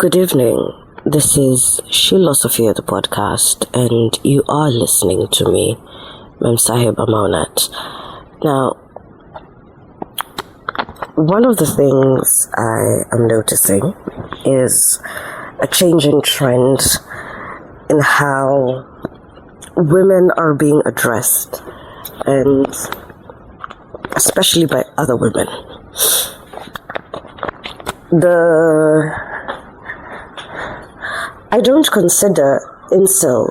Good evening. This is Philosophy of the podcast, and you are listening to me, Mem Sahiba Maunat. Now, one of the things I am noticing is a changing trend in how women are being addressed, and especially by other women. I don't consider Incel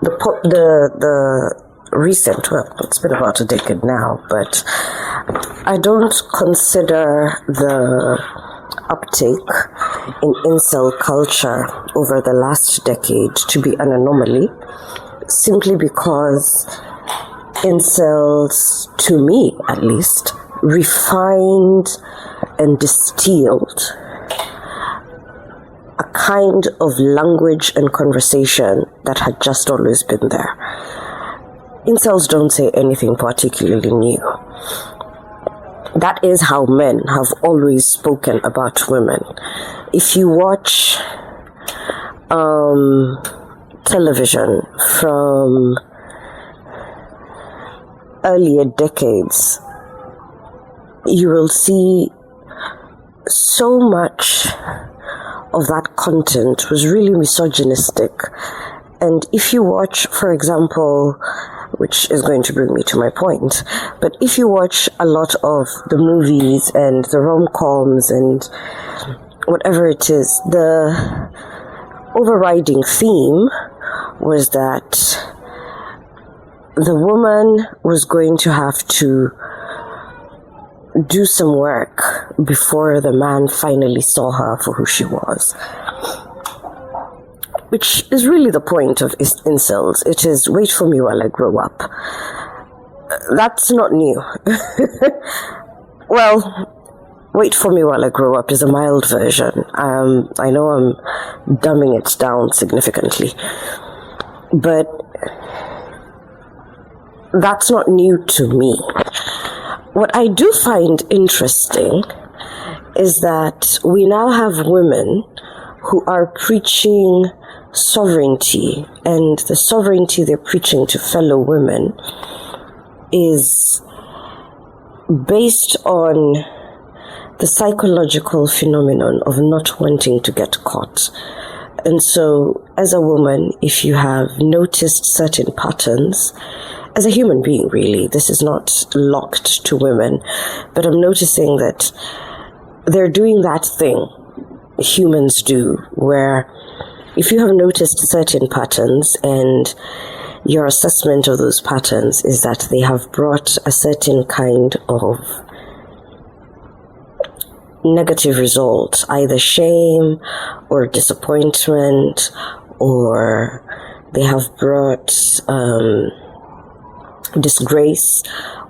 the recent, well, it's been about a decade now, but I don't consider the uptake in Incel culture over the last decade to be an anomaly, simply because Incels, to me at least, refined and distilled a kind of language and conversation that had just always been there. Incels don't say anything particularly new. That is how men have always spoken about women. If you watch television from earlier decades, you will see so much of that content was really misogynistic. And if you watch, for example, which is going to bring me to my point, but if you watch a lot of the movies and the rom-coms and whatever it is, the overriding theme was that the woman was going to have to do some work before the man finally saw her for who she was. Which is really the point of incels. It is, wait for me while I grow up. That's not new. Well, wait for me while I grow up is a mild version. I know I'm dumbing it down significantly. But that's not new to me. What I do find interesting is that we now have women who are preaching sovereignty, and the sovereignty they're preaching to fellow women is based on the psychological phenomenon of not wanting to get caught. And so, as a woman, if you have noticed certain patterns, as a human being, really, this is not locked to women, but I'm noticing that they're doing that thing humans do, where if you have noticed certain patterns and your assessment of those patterns is that they have brought a certain kind of negative result, either shame or disappointment, or they have brought disgrace,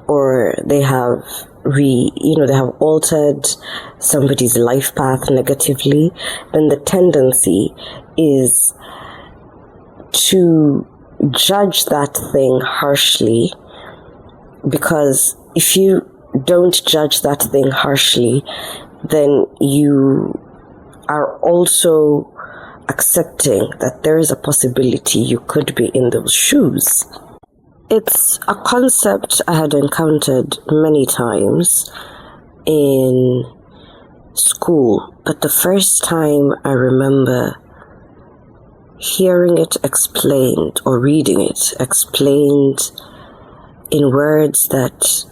or they have they have altered somebody's life path negatively, then the tendency is to judge that thing harshly, because if you don't judge that thing harshly, then you are also accepting that there is a possibility you could be in those shoes. It's a concept I had encountered many times in school, but the first time I remember hearing it explained or reading it explained in words that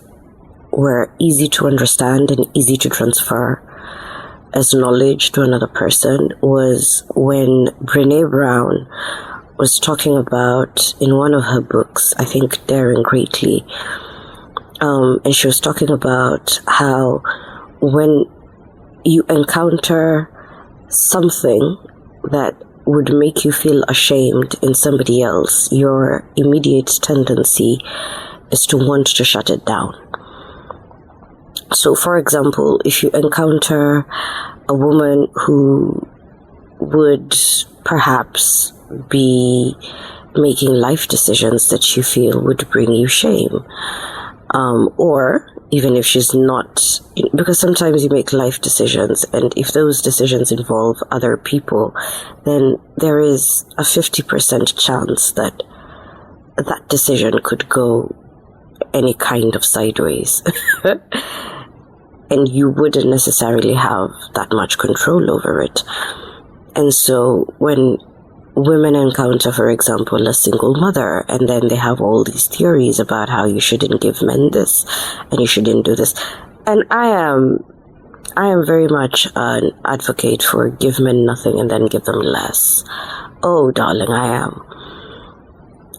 were easy to understand and easy to transfer as knowledge to another person was when Brené Brown was talking about, in one of her books, I think Daring Greatly, and she was talking about how when you encounter something that would make you feel ashamed in somebody else, your immediate tendency is to want to shut it down. So, for example, if you encounter a woman who would perhaps be making life decisions that you feel would bring you shame, or even if she's not, because sometimes you make life decisions, and if those decisions involve other people, then there is a 50% chance that that decision could go any kind of sideways. And you wouldn't necessarily have that much control over it. And so when women encounter, for example, a single mother, and then they have all these theories about how you shouldn't give men this and you shouldn't do this. And I am very much an advocate for give men nothing and then give them less. Oh, darling, I am.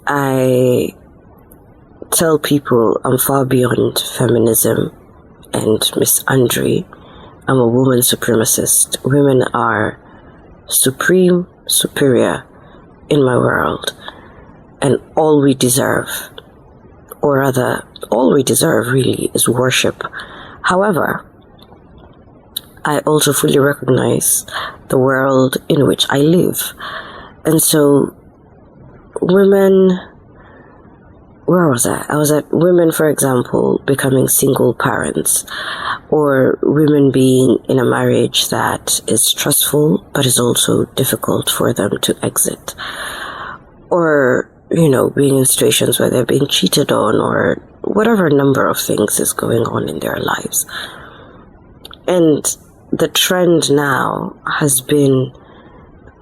I tell people I'm far beyond feminism and misandry. I'm a woman supremacist. Women are supreme, superior in my world, and all we deserve, or rather all we deserve really, is worship. However, I also fully recognize the world in which I live, and so women, where was I? I was at women, for example, becoming single parents, or women being in a marriage that is stressful but is also difficult for them to exit, or, being in situations where they're being cheated on, or whatever number of things is going on in their lives. And the trend now has been,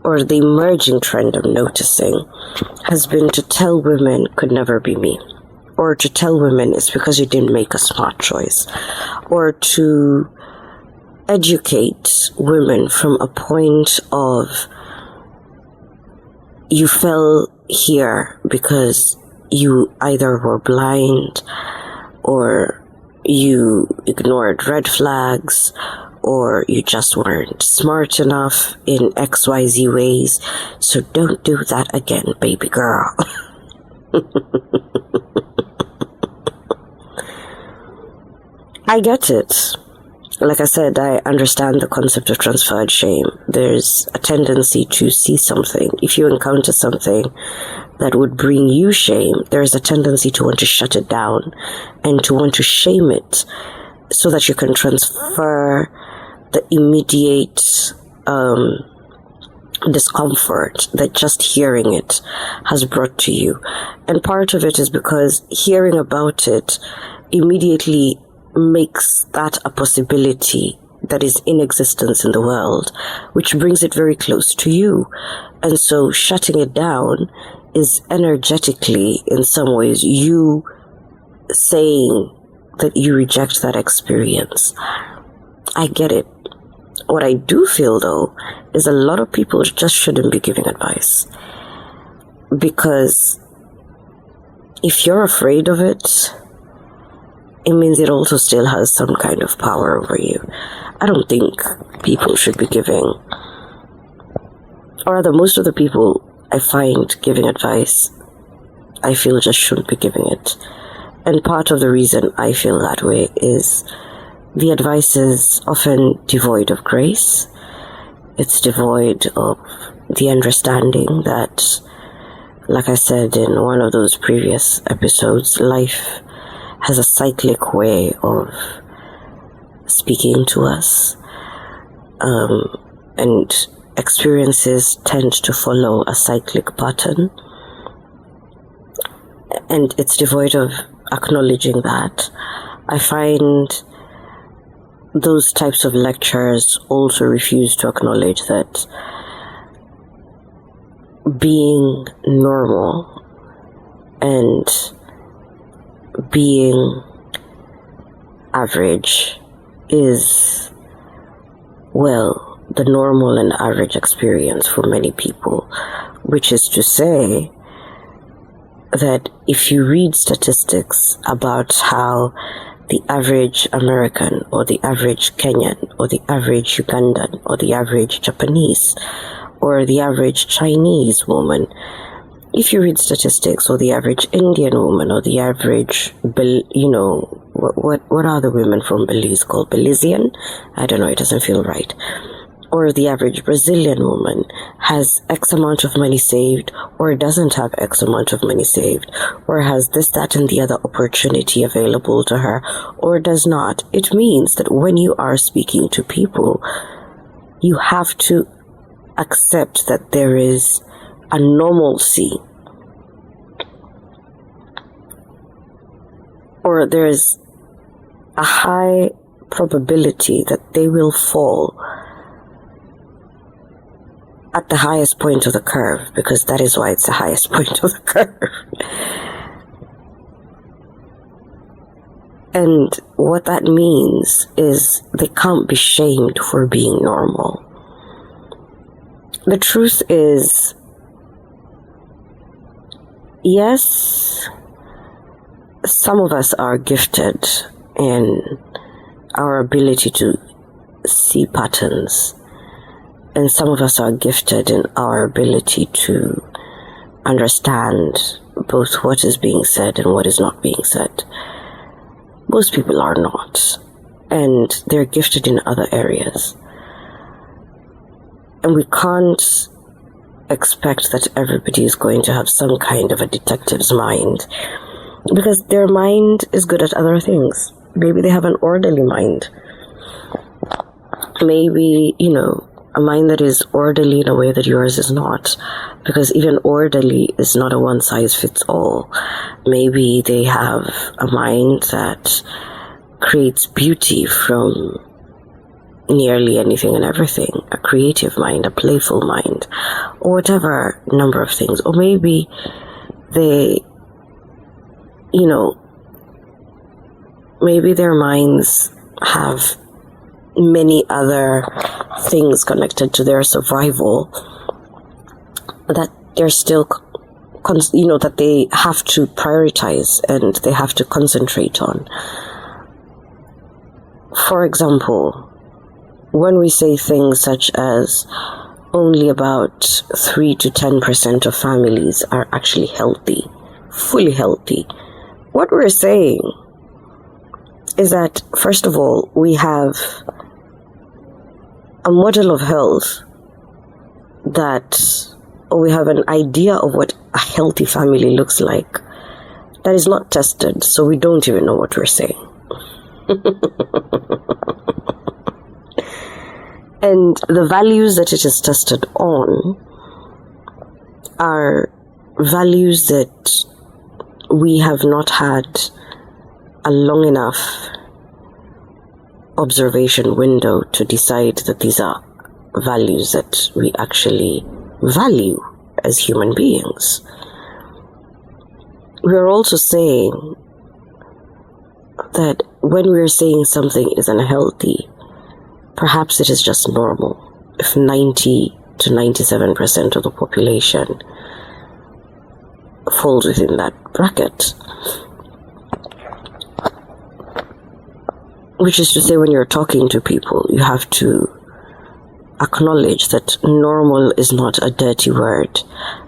or the emerging trend I'm noticing, has been to tell women could never be me, or to tell women it's because you didn't make a smart choice, or to educate women from a point of you fell here because you either were blind, or you ignored red flags, or you just weren't smart enough in XYZ ways. So don't do that again, baby girl. I get it. Like I said, I understand the concept of transferred shame. There's a tendency to see something. If you encounter something that would bring you shame, there's a tendency to want to shut it down and to want to shame it so that you can transfer the immediate discomfort that just hearing it has brought to you. And part of it is because hearing about it immediately makes that a possibility that is in existence in the world, which brings it very close to you. And so shutting it down is energetically, in some ways, you saying that you reject that experience. I get it. What I do feel, though, is a lot of people just shouldn't be giving advice. Because if you're afraid of it, it means it also still has some kind of power over you. I don't think people should be giving, or rather most of the people I find giving advice, I feel just shouldn't be giving it. And part of the reason I feel that way is the advice is often devoid of grace. It's devoid of the understanding that, like I said in one of those previous episodes, life has a cyclic way of speaking to us, and experiences tend to follow a cyclic pattern, and it's devoid of acknowledging that. I find those types of lectures also refuse to acknowledge that being normal and being average is, well, the normal and average experience for many people, which is to say that if you read statistics about how the average American or the average Kenyan or the average Ugandan or the average Japanese or the average Chinese woman, if you read statistics, or the average Indian woman, or the average, what are the women from Belize called? Belizean? I don't know, it doesn't feel right. Or the average Brazilian woman, has X amount of money saved, or doesn't have X amount of money saved, or has this, that, and the other opportunity available to her, or does not. It means that when you are speaking to people, you have to accept that there is a normalcy, or there is a high probability that they will fall at the highest point of the curve, because that is why it's the highest point of the curve. And what that means is they can't be shamed for being normal. The truth is, yes, some of us are gifted in our ability to see patterns, and some of us are gifted in our ability to understand both what is being said and what is not being said. Most people are not, and they're gifted in other areas. And we can't expect that everybody is going to have some kind of a detective's mind, because their mind is good at other things. Maybe they have an orderly mind. Maybe, a mind that is orderly in a way that yours is not, because even orderly is not a one-size-fits-all. Maybe they have a mind that creates beauty from nearly anything and everything, a creative mind, a playful mind, or whatever number of things. Or maybe they, maybe their minds have many other things connected to their survival that they're still, that they have to prioritize and they have to concentrate on. For example, when we say things such as only about 3 to 10% of families are actually healthy, fully healthy, what we're saying is that, first of all, we have a model of health or we have an idea of what a healthy family looks like that is not tested, so we don't even know what we're saying. And the values that it is tested on are values that we have not had a long enough observation window to decide that these are values that we actually value as human beings. We are also saying that when we are saying something is unhealthy, perhaps it is just normal. If 90 to 97% of the population falls within that bracket, which is to say, when you're talking to people, you have to acknowledge that normal is not a dirty word.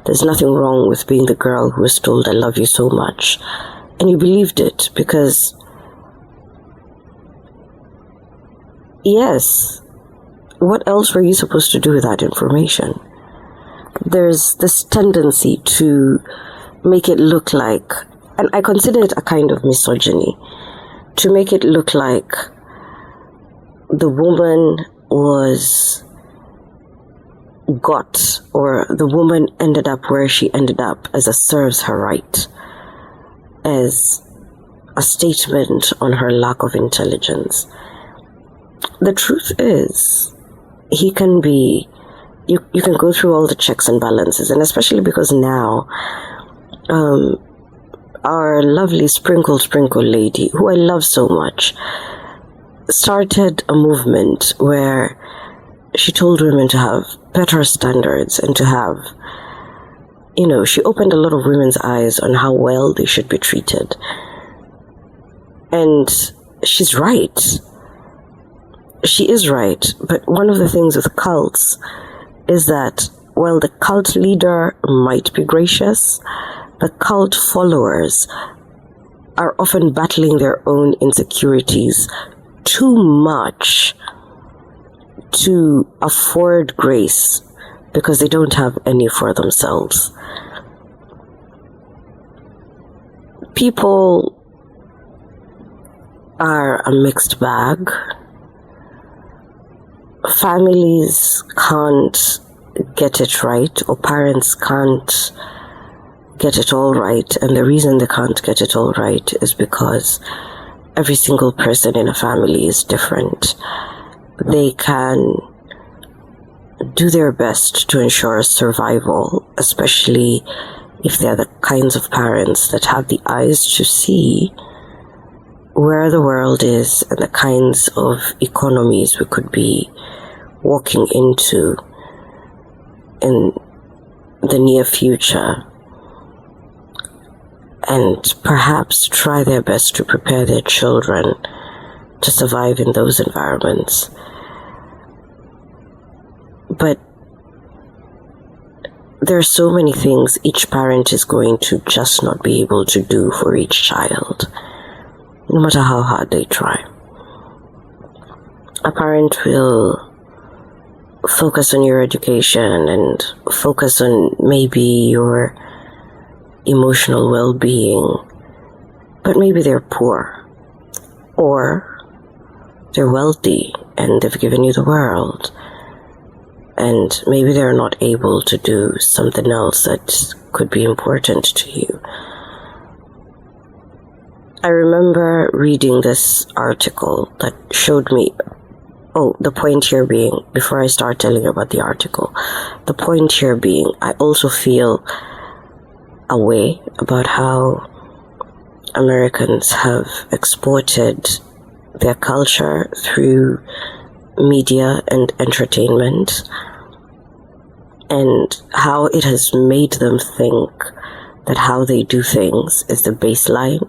There's nothing wrong with being the girl who was told, "I love you so much," and you believed it, because yes, what else were you supposed to do with that information? There's this tendency to make it look like, and I consider it a kind of misogyny, to make it look like the woman or the woman ended up where she ended up as a serves her right, as a statement on her lack of intelligence. The truth is, you can go through all the checks and balances, and especially because now, our lovely Sprinkle lady, who I love so much, started a movement where she told women to have better standards and to have, she opened a lot of women's eyes on how well they should be treated. And she's right. She is right. But one of the things with cults is that while the cult leader might be gracious, the cult followers are often battling their own insecurities too much to afford grace, because they don't have any for themselves. People are a mixed bag. Families can't get it right, or parents can't get it all right, and the reason they can't get it all right is because every single person in a family is different. They can do their best to ensure survival, especially if they're the kinds of parents that have the eyes to see where the world is and the kinds of economies we could be walking into in the near future, and perhaps try their best to prepare their children to survive in those environments. But there are so many things each parent is going to just not be able to do for each child, no matter how hard they try. A parent will focus on your education and focus on maybe your emotional well-being, but maybe they're poor, or they're wealthy and they've given you the world, and maybe they're not able to do something else that could be important to you. I remember reading this article that showed me, the point here being, before I start telling you about the article, the point here being, I also feel a way about how Americans have exported their culture through media and entertainment, and how it has made them think that how they do things is the baseline.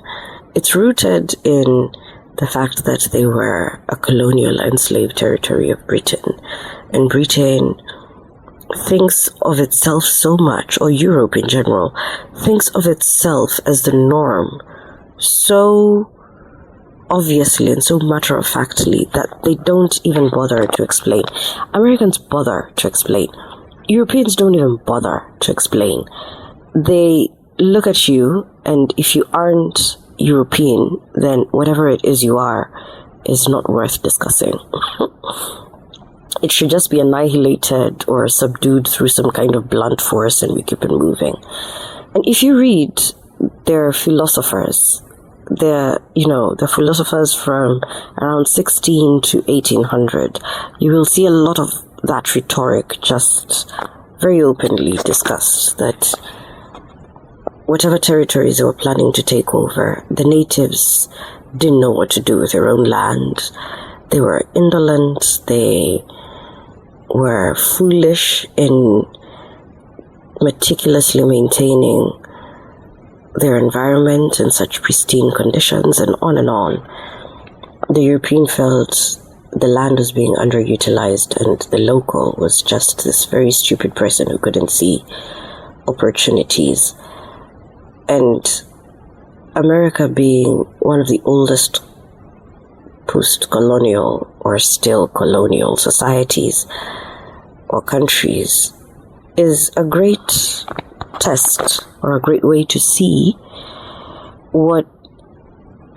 It's rooted in the fact that they were a colonial enslaved territory of Britain, and Britain thinks of itself so much, or Europe in general, thinks of itself as the norm so obviously and so matter-of-factly that they don't even bother to explain. Americans bother to explain. Europeans don't even bother to explain. They look at you, and if you aren't European, then whatever it is you are is not worth discussing. It should just be annihilated or subdued through some kind of blunt force, and we keep it moving. And if you read their philosophers, the philosophers from around 16 to 1800, you will see a lot of that rhetoric just very openly discussed, that whatever territories they were planning to take over, the natives didn't know what to do with their own land. They were indolent, they were foolish in meticulously maintaining their environment in such pristine conditions, and on and on. The European felt the land was being underutilized, and the local was just this very stupid person who couldn't see opportunities. And America, being one of the oldest post-colonial or still colonial societies or countries, is a great test or a great way to see what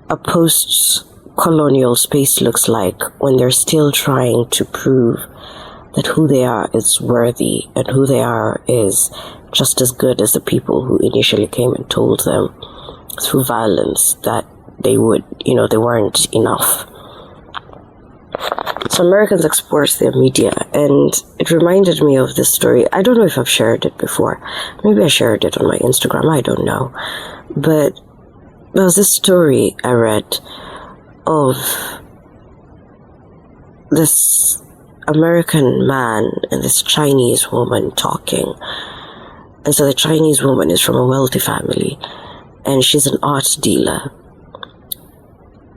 a post-colonial space looks like when they're still trying to prove that who they are is worthy and who they are is just as good as the people who initially came and told them through violence that they weren't enough. So Americans export their media, and it reminded me of this story. I don't know if I've shared it before. Maybe I shared it on my Instagram, I don't know. But there was this story I read of this American man and this Chinese woman talking. And so the Chinese woman is from a wealthy family, and she's an art dealer.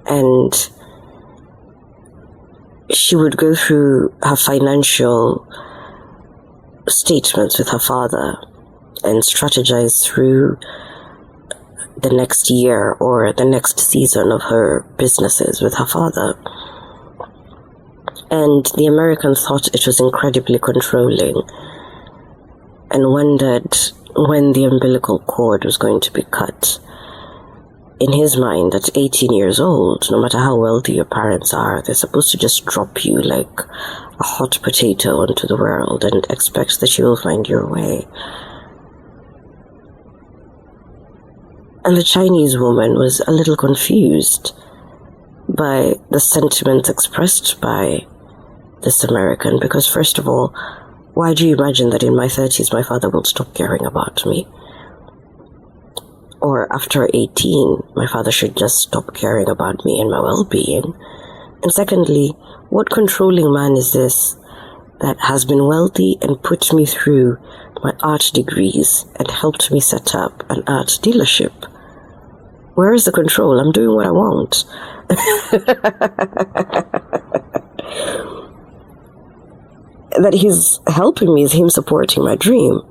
And she would go through her financial statements with her father and strategize through the next year or the next season of her businesses with her father. And the American thought it was incredibly controlling. and wondered when the umbilical cord was going to be cut. In his mind, at 18 years old, no matter how wealthy your parents are, they're supposed to just drop you like a hot potato onto the world and expect that you will find your way. And the Chinese woman was a little confused by the sentiments expressed by this American, because first of all, why do you imagine that in my 30s my father will stop caring about me? Or after 18, my father should just stop caring about me and my well-being? And secondly, what controlling man is this that has been wealthy and put me through my art degrees and helped me set up an art dealership? Where is the control? I'm doing what I want. That he's helping me is him supporting my dream.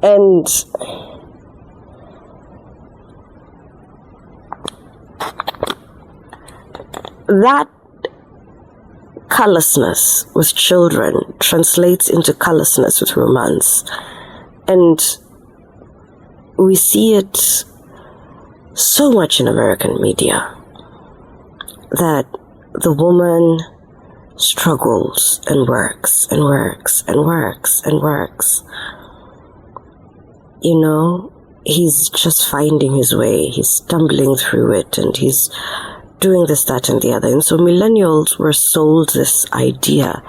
And that callousness with children translates into callousness with romance. And we see it so much in American media that the woman struggles and works and works and works and works. You know, he's just finding his way, he's stumbling through it, and he's doing this, that, and the other. And so millennials were sold this idea,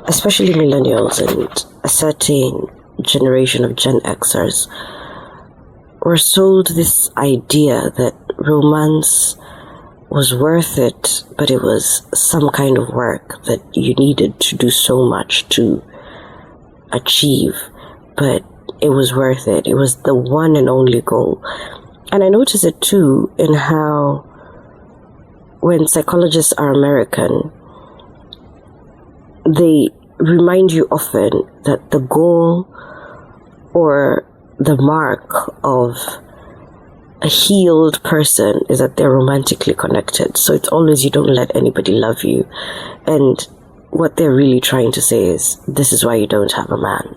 especially millennials and a certain generation of Gen Xers, were sold this idea that romance was worth it, but it was some kind of work that you needed to do so much to achieve, but it was worth it. It was the one and only goal. And I notice it too in how when psychologists are American, they remind you often that the goal or the mark of a healed person is that they're romantically connected. So it's always you don't let anybody love you. And what they're really trying to say is, this is why you don't have a man.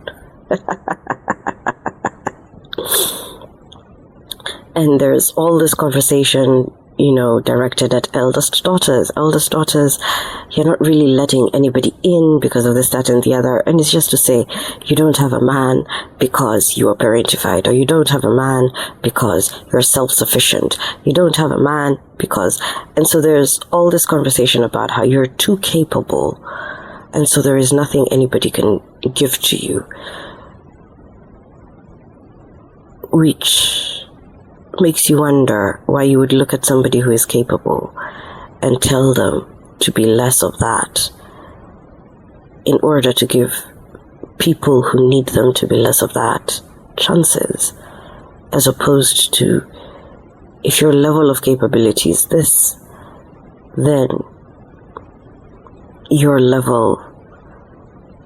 And there's all this conversation, you know, directed at eldest daughters. Eldest daughters, you're not really letting anybody in because of this, that, and the other. And it's just to say, you don't have a man because you are parentified, or you don't have a man because you're self-sufficient. You don't have a man because... And so there's all this conversation about how you're too capable, and so there is nothing anybody can give to you. Which makes you wonder why you would look at somebody who is capable and tell them to be less of that in order to give people who need them to be less of that chances, as opposed to, if your level of capability is this, then your level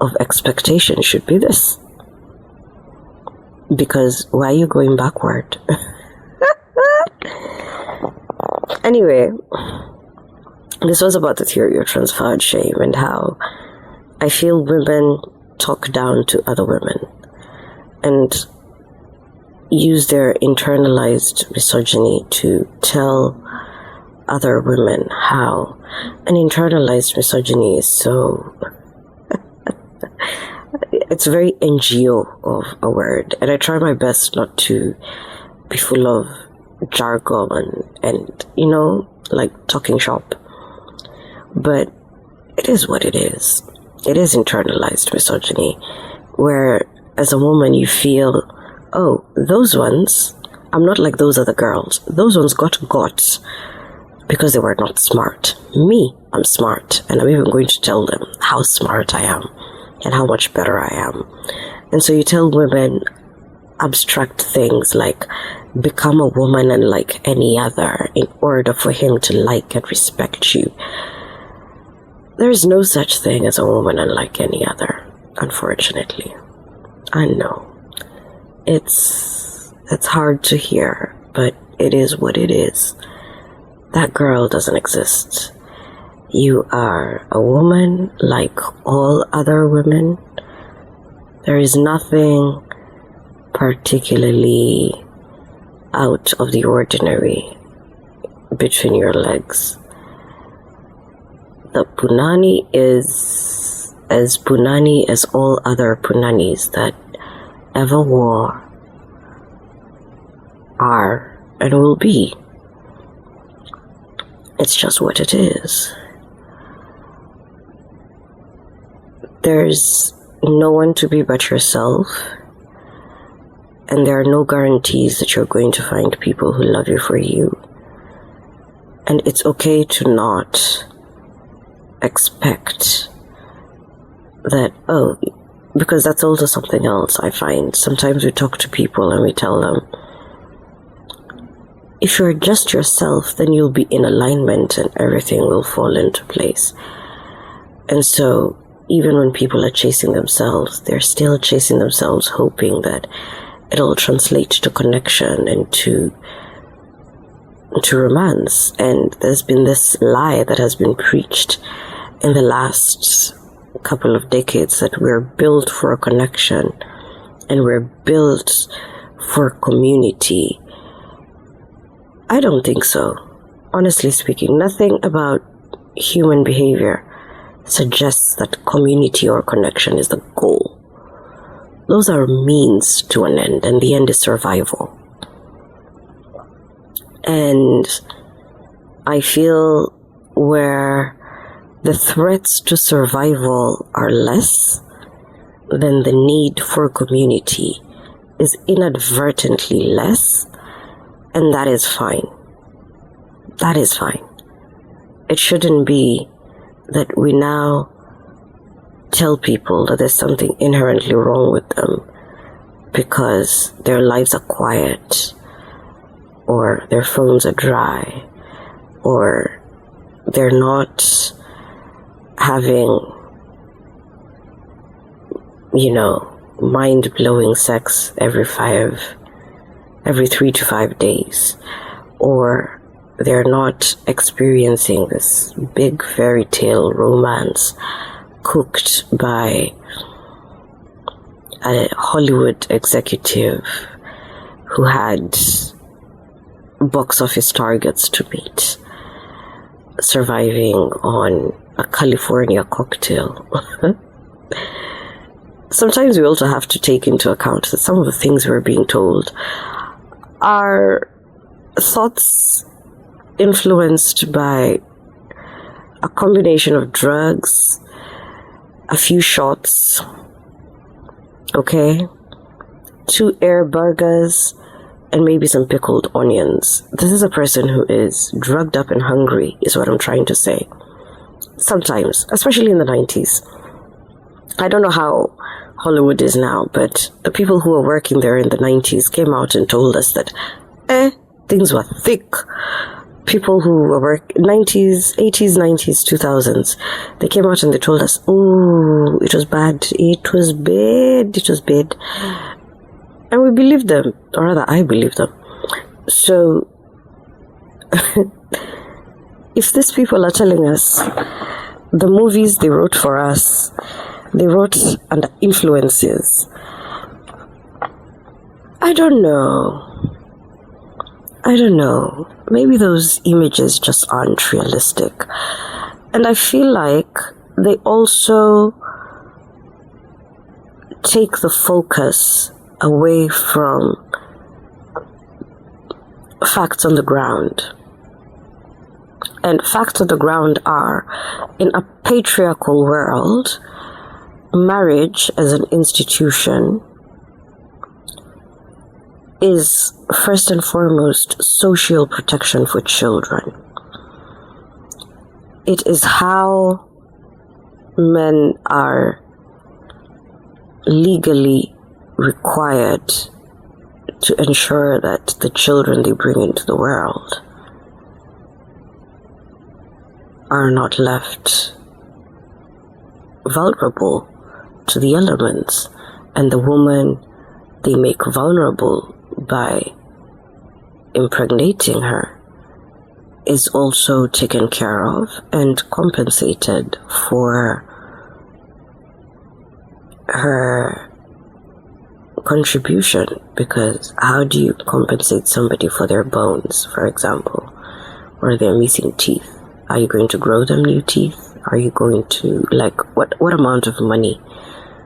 of expectation should be this. Because why are you going backward? Anyway, this was about the theory of transferred shame and how I feel women talk down to other women and use their internalized misogyny to tell other women how. And internalized misogyny is so... it's very NGO of a word, and I try my best not to be full of jargon and you know, like talking shop, but it is what it is. It is internalized misogyny, where as a woman you feel, oh, those ones, I'm not like those other girls. Those ones got because they were not smart. Me, I'm smart, and I'm even going to tell them how smart I am and how much better I am. And so you tell women abstract things like, become a woman unlike any other in order for him to like and respect you. There is no such thing as a woman unlike any other, unfortunately. I know. It's hard to hear, but it is what it is. That girl doesn't exist. You are a woman like all other women, There is nothing particularly out of the ordinary between your legs. The punani is as punani as all other punanis that ever were, are, and will be. It's just what it is. There's no one to be but yourself, and there are no guarantees that you're going to find people who love you for you. And it's okay to not expect that, because that's also something else I find. Sometimes we talk to people and we tell them, if you're just yourself, then you'll be in alignment and everything will fall into place. And so even when people are chasing themselves, they're still chasing themselves, hoping that it'll translate to connection and to romance. And there's been this lie that has been preached in the last couple of decades that we're built for a connection and we're built for community. I don't think so. Honestly speaking, nothing about human behavior suggests that community or connection is the goal. Those are means to an end, and the end is survival. And I feel where the threats to survival are less than the need for community is inadvertently less, and that is fine. That is fine. It shouldn't be that we now tell people that there's something inherently wrong with them because their lives are quiet, or their phones are dry, or they're not having, mind-blowing sex every 3 to 5 days, or they're not experiencing this big fairy tale romance cooked by a Hollywood executive who had box office targets to meet, surviving on a California cocktail. Sometimes we also have to take into account that some of the things we're being told are thoughts influenced by a combination of drugs, a few shots, 2 air burgers, and maybe some pickled onions. This is a person who is drugged up and hungry, is what I'm trying to say. Sometimes, especially in the 90s. I don't know how Hollywood is now, but the people who were working there in the 90s came out and told us that, things were thick. People who were 90s, 80s, 90s, 2000s, they came out and they told us, oh, it was bad, it was bad. And we believed them, or rather, I believed them. So, if these people are telling us the movies they wrote for us, they wrote under influences, I don't know. Maybe those images just aren't realistic. And I feel like they also take the focus away from facts on the ground. And facts on the ground are, in a patriarchal world, marriage as an institution is first and foremost social protection for children. It is how men are legally required to ensure that the children they bring into the world are not left vulnerable to the elements, and the woman they make vulnerable by impregnating her is also taken care of and compensated for her contribution, because how do you compensate somebody for their bones, for example, or their missing teeth? Are you going to grow them new teeth? Are you going to, like, what amount of money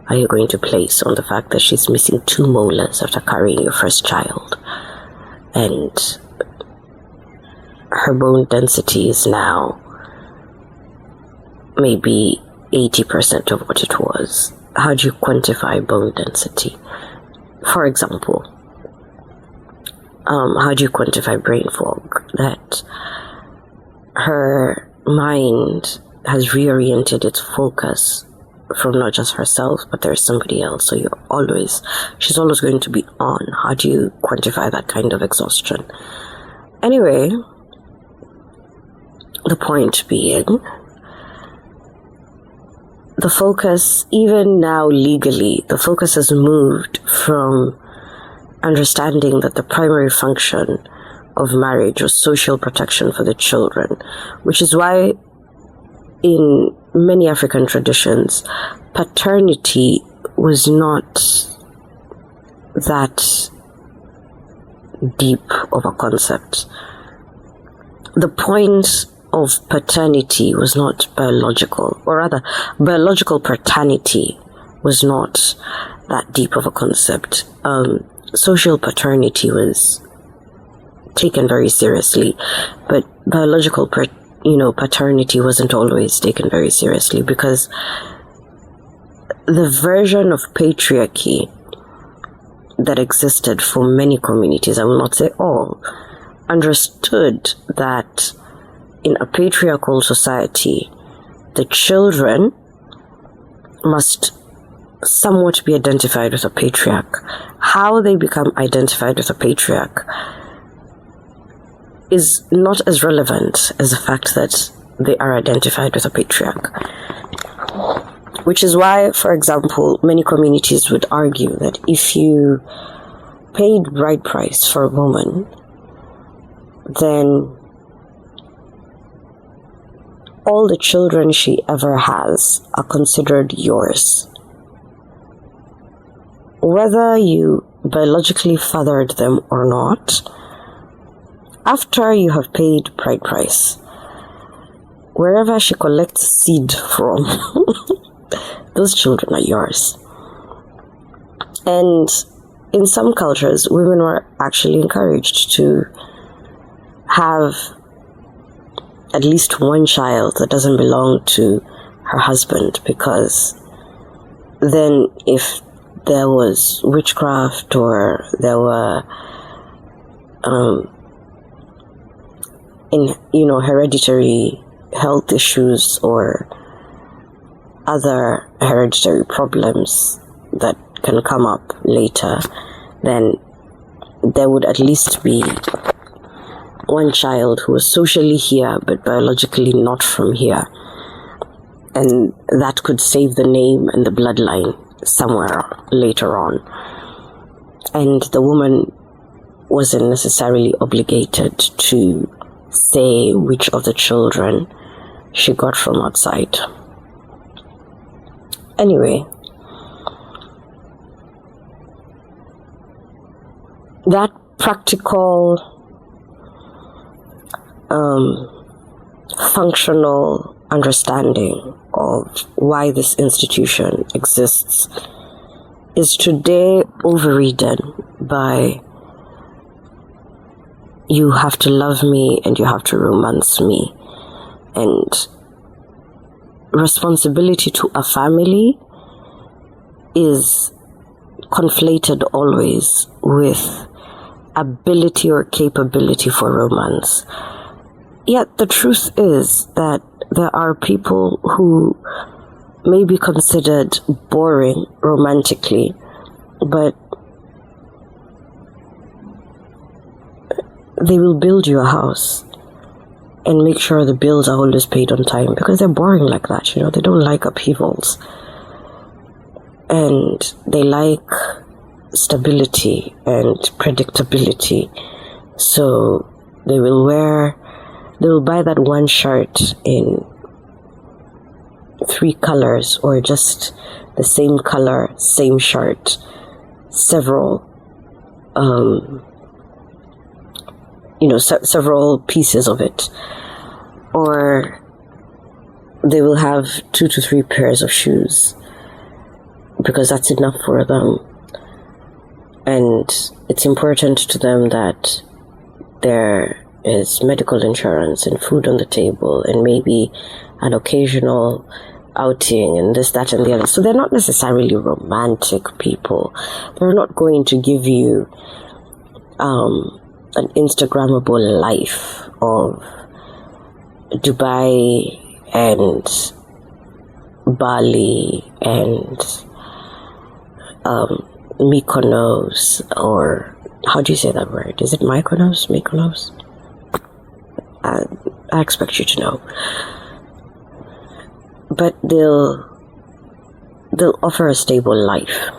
are you going to place on the fact that she's missing 2 molars after carrying your first child, and her bone density is now maybe 80% of what it was? How do you quantify bone density? For example, how do you quantify brain fog? That her mind has reoriented its focus from not just herself, but there's somebody else. So she's always going to be on. How do you quantify that kind of exhaustion? Anyway, the point being, the focus, even now legally, the focus has moved from understanding that the primary function of marriage was social protection for the children, which is why in many African traditions, paternity was not that deep of a concept. The point of paternity was not biological, or rather, biological paternity was not that deep of a concept. Social paternity was taken very seriously, but biological paternity wasn't always taken very seriously, because the version of patriarchy that existed for many communities, I will not say all, understood that in a patriarchal society, the children must somewhat be identified with a patriarch. How they become identified with a patriarch is not as relevant as the fact that they are identified with a patriarch. Which is why, for example, many communities would argue that if you paid bride price for a woman, then all the children she ever has are considered yours. Whether you biologically fathered them or not, after you have paid bride price, wherever she collects seed from, those children are yours. And in some cultures, women were actually encouraged to have at least one child that doesn't belong to her husband, because then if there was witchcraft or there were hereditary health issues or other hereditary problems that can come up later, then there would at least be one child who was socially here but biologically not from here, and that could save the name and the bloodline somewhere later on. And the woman wasn't necessarily obligated to say which of the children she got from outside. Anyway, that practical functional understanding of why this institution exists is today overridden by you have to love me and you have to romance me, and responsibility to a family is conflated always with ability or capability for romance. Yet the truth is that there are people who may be considered boring romantically, but they will build you a house and make sure the bills are always paid on time, because they're boring like that. They don't like upheavals, and they like stability and predictability. So they will buy that one shirt in 3 colors, or just the same color, same shirt, several several pieces of it, or they will have 2 to 3 pairs of shoes because that's enough for them, and it's important to them that there is medical insurance and food on the table and maybe an occasional outing and this, that, and the other. So they're not necessarily romantic people. They're not going to give you an Instagrammable life of Dubai and Bali and Mykonos, or how do you say that word? Is it Mykonos? Mykonos? I expect you to know. But they'll offer a stable life.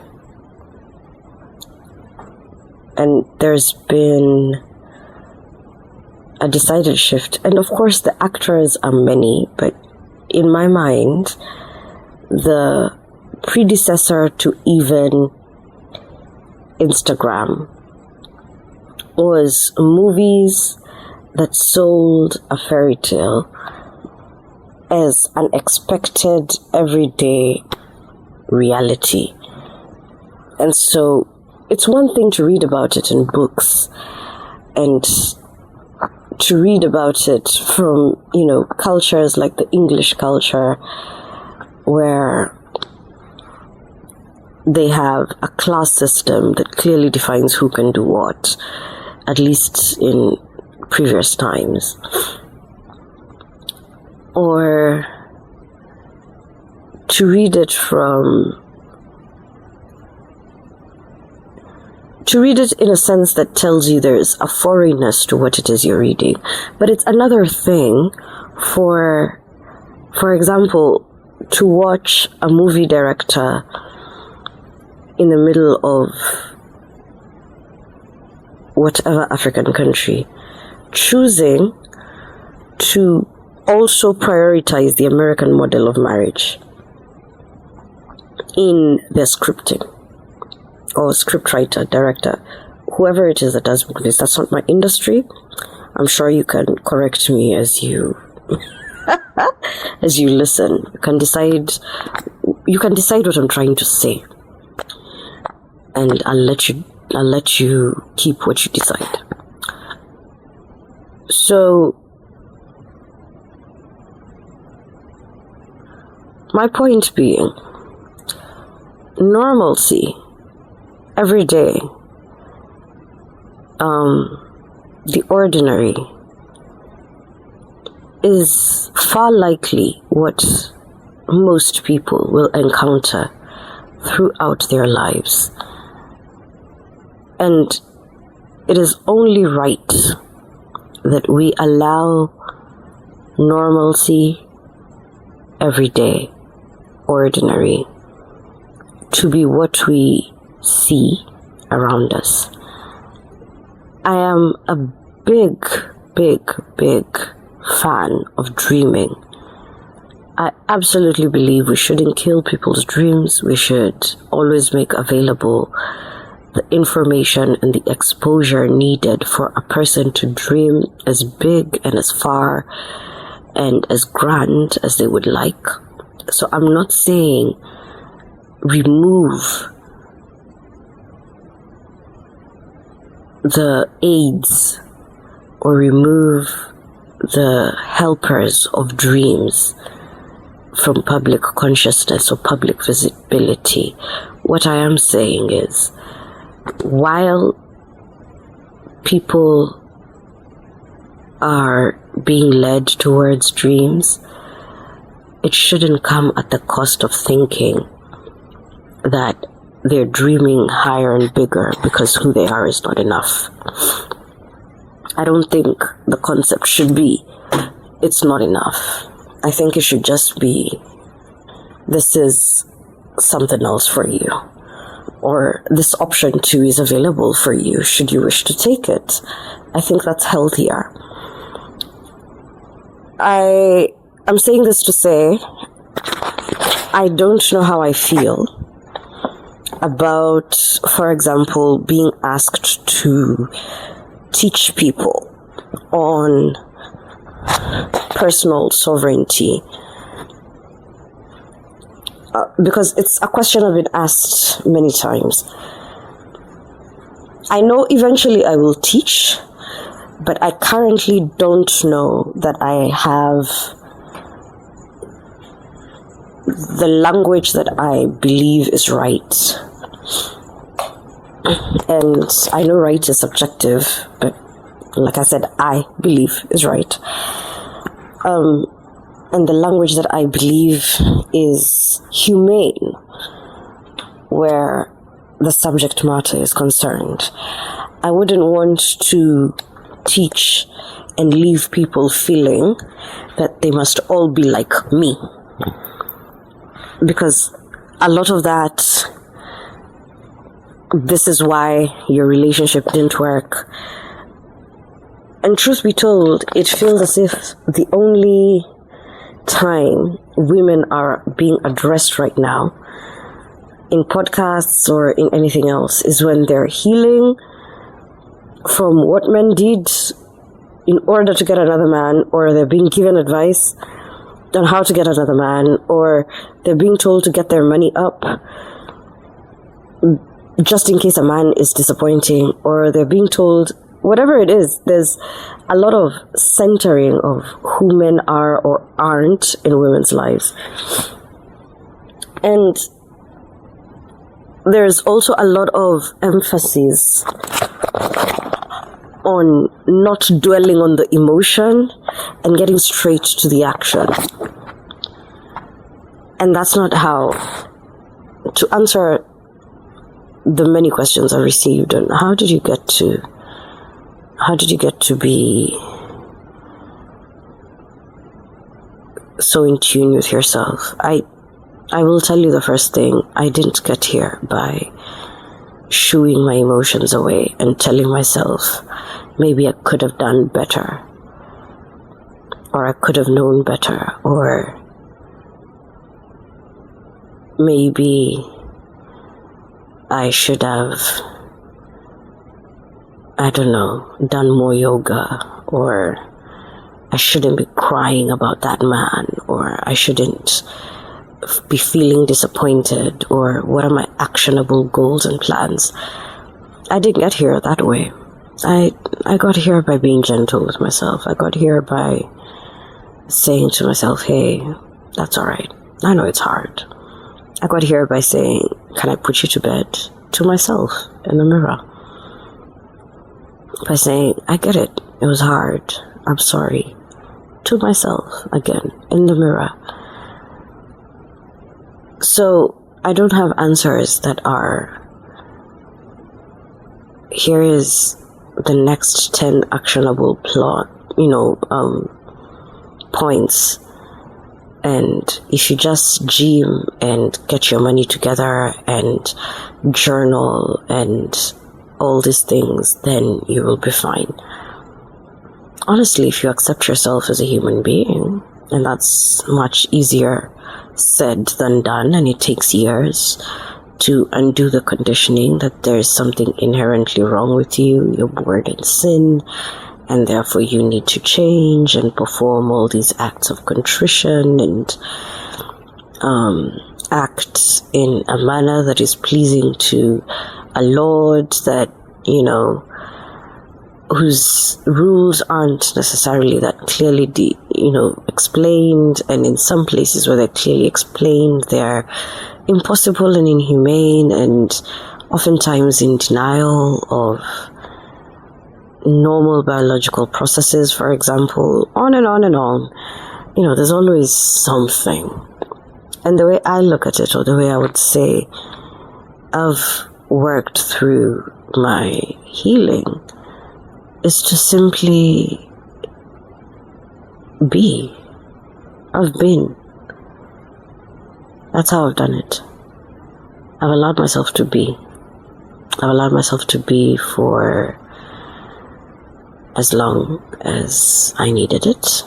And there's been a decided shift. And of course the actors are many, but in my mind, the predecessor to even Instagram was movies that sold a fairy tale as an expected everyday reality. And so it's one thing to read about it in books and to read about it from, cultures like the English culture, where they have a class system that clearly defines who can do what, at least in previous times. Or to read it in a sense that tells you there's a foreignness to what it is you're reading. But it's another thing for example, to watch a movie director in the middle of whatever African country choosing to also prioritize the American model of marriage in their scripting, or scriptwriter, director, whoever it is that does movies. That's not my industry. I'm sure you can correct me as you as you listen. You can decide what I'm trying to say, and I'll let you keep what you decide. So my point being, normalcy, every day, the ordinary, is far likely what most people will encounter throughout their lives. And it is only right that we allow normalcy, everyday, ordinary, to be what we see around us. I am a big fan of dreaming. I absolutely believe we shouldn't kill people's dreams. We should always make available the information and the exposure needed for a person to dream as big and as far and as grand as they would like. So I'm not saying remove the aids or remove the helpers of dreams from public consciousness or public visibility. What I am saying is, while people are being led towards dreams, it shouldn't come at the cost of thinking that they're dreaming higher and bigger because who they are is not enough. I don't think the concept should be, it's not enough. I think it should just be, this is something else for you, or this option too is available for you should you wish to take it. I think that's healthier. I'm saying this to say, I don't know how I feel about, for example, being asked to teach people on personal sovereignty. Because it's a question I've been asked many times. I know eventually I will teach, but I currently don't know that I have the language that I believe is right. And I know right is subjective, but like I said, I believe is right. And the language that I believe is humane, where the subject matter is concerned. I wouldn't want to teach and leave people feeling that they must all be like me. Because a lot of that, this is why your relationship didn't work. And truth be told, it feels as if the only time women are being addressed right now in podcasts or in anything else is when they're healing from what men did in order to get another man, or they're being given advice on how to get another man, or they're being told to get their money up just in case a man is disappointing, or they're being told whatever it is. There's a lot of centering of who men are or aren't in women's lives. And there's also a lot of emphasis on not dwelling on the emotion and getting straight to the action. And that's not how to answer the many questions I received on how did you get to be so in tune with yourself. I will tell you the first thing, I didn't get here by shooing my emotions away and telling myself maybe I could have done better, or I could have known better, or maybe I should have, I don't know, done more yoga, or I shouldn't be crying about that man, or I shouldn't be feeling disappointed, or what are my actionable goals and plans. I didn't get here that way. I got here by being gentle with myself. I got here by saying to myself, hey, that's all right. I know it's hard. I got here by saying, can I put you to bed? To myself in the mirror. By saying, I get it. It was hard. I'm sorry. To myself again in the mirror. So I don't have answers that are, here is the next 10 actionable points. And if you just gym and get your money together and journal and all these things, then you will be fine. Honestly, if you accept yourself as a human being, and that's much easier said than done, and it takes years to undo the conditioning that there's something inherently wrong with you, you're born in sin, and therefore you need to change and perform all these acts of contrition and act in a manner that is pleasing to a Lord that, whose rules aren't necessarily that clearly explained, and in some places where they're clearly explained, they're impossible and inhumane, and oftentimes in denial of normal biological processes, for example, on and on and on. There's always something. And the way I look at it, or the way I would say I've worked through my healing, is to simply be. I've been. That's how I've done it. I've allowed myself to be. I've allowed myself to be for as long as I needed it.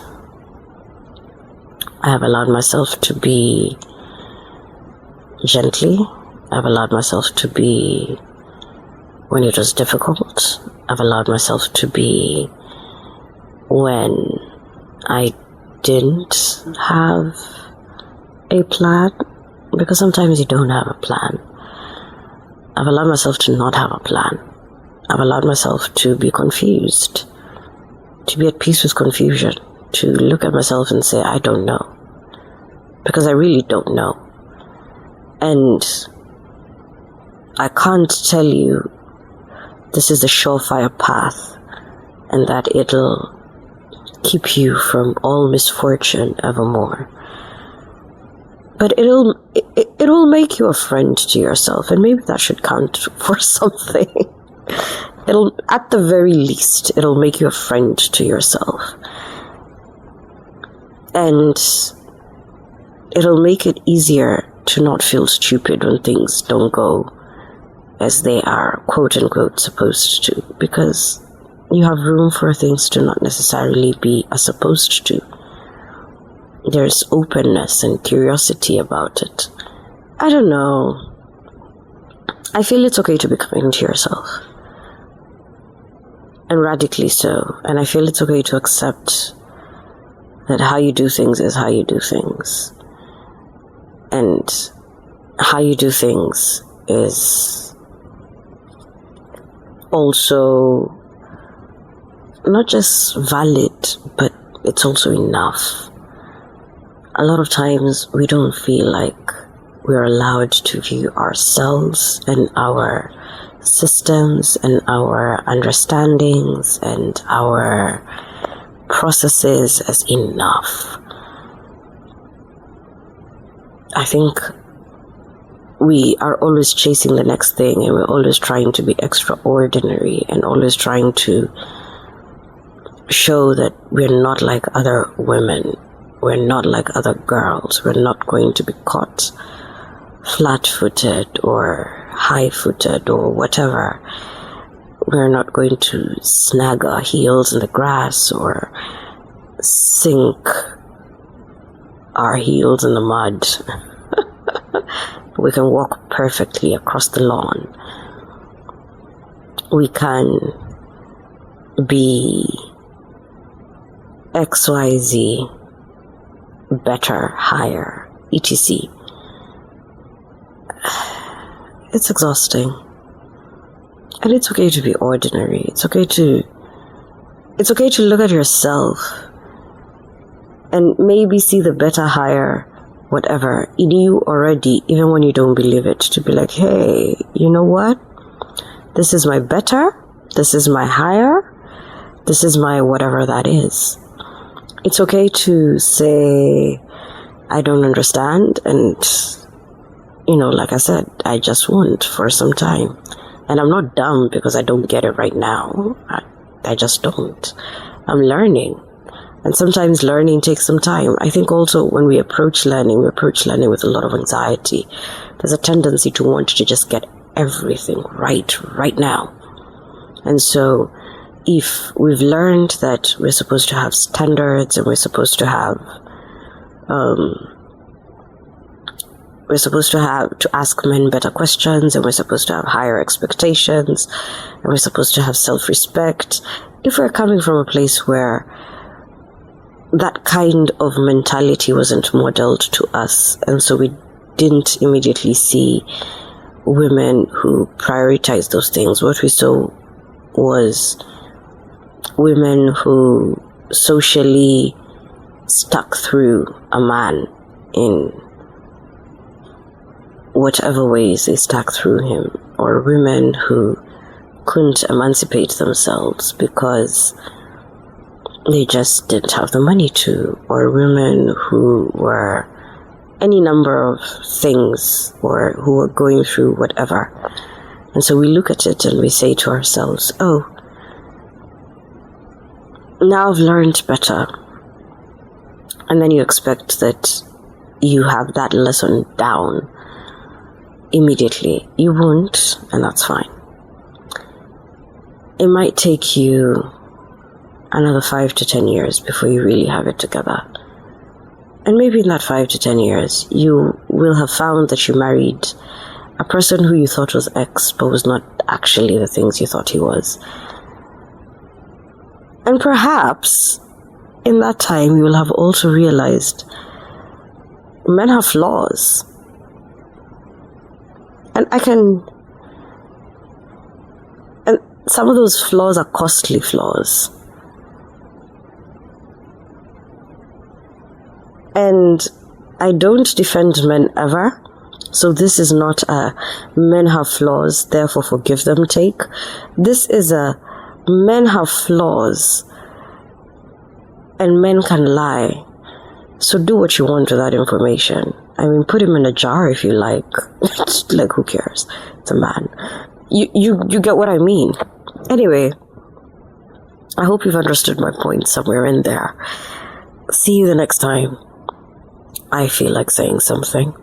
I have allowed myself to be gently I've allowed myself to be when it was difficult. I've allowed myself to be when I didn't have a plan, because sometimes you don't have a plan. I've allowed myself to not have a plan. I've allowed myself to be confused, to be at peace with confusion, to look at myself and say, I don't know. Because I really don't know. And I can't tell you this is the surefire path and that it'll keep you from all misfortune evermore. But it will make you a friend to yourself, and maybe that should count for something. It'll, at the very least, it'll make you a friend to yourself. And it'll make it easier to not feel stupid when things don't go as they are, quote unquote, supposed to, because you have room for things to not necessarily be as supposed to. There's openness and curiosity about it. I don't know. I feel it's okay to be kind to yourself. And radically so. And I feel it's okay to accept that how you do things is how you do things. And how you do things is also not just valid, but it's also enough. A lot of times we don't feel like we're allowed to view ourselves and our systems and our understandings and our processes as enough. I think we are always chasing the next thing, and we're always trying to be extraordinary and always trying to show that we're not like other women. We're not like other girls. We're not going to be caught flat-footed or high-footed or whatever. We're not going to snag our heels in the grass or sink our heels in the mud. We can walk perfectly across the lawn. We can be XYZ, better, higher, etc. It's exhausting. And it's okay to be ordinary. It's okay to look at yourself and maybe see the better, higher, whatever in you already, even when you don't believe it, to be like, hey, you know what? This is my better, this is my higher, this is my whatever that is. It's okay to say, I don't understand, and, like I said, I just won't for some time. And I'm not dumb because I don't get it right now. I just don't. I'm learning. And sometimes learning takes some time. I think also when we approach learning with a lot of anxiety. There's a tendency to want to just get everything right now. And so if we've learned that we're supposed to have standards and we're supposed to have to ask men better questions, and we're supposed to have higher expectations, and we're supposed to have self-respect, if we're coming from a place where that kind of mentality wasn't modeled to us, and so we didn't immediately see women who prioritized those things, what we saw was women who socially stuck through a man in whatever ways they stuck through him, or women who couldn't emancipate themselves because they just didn't have the money to, or women who were any number of things, or who were going through whatever. And so we look at it and we say to ourselves, oh, now I've learned better. And then you expect that you have that lesson down immediately. You won't, and that's fine. It might take you another 5 to 10 years before you really have it together. And maybe in that 5 to 10 years, you will have found that you married A person who you thought was X but was not actually the things you thought he was. And perhaps in that time you will have also realized men have flaws. And some of those flaws are costly flaws. And I don't defend men ever. So this is not a men have flaws, therefore forgive them take. This is a men have flaws and men can lie. So do what you want with that information. I mean, put him in a jar if you like. Like, who cares? It's a man. You get what I mean. Anyway, I hope you've understood my point somewhere in there. See you the next time I feel like saying something.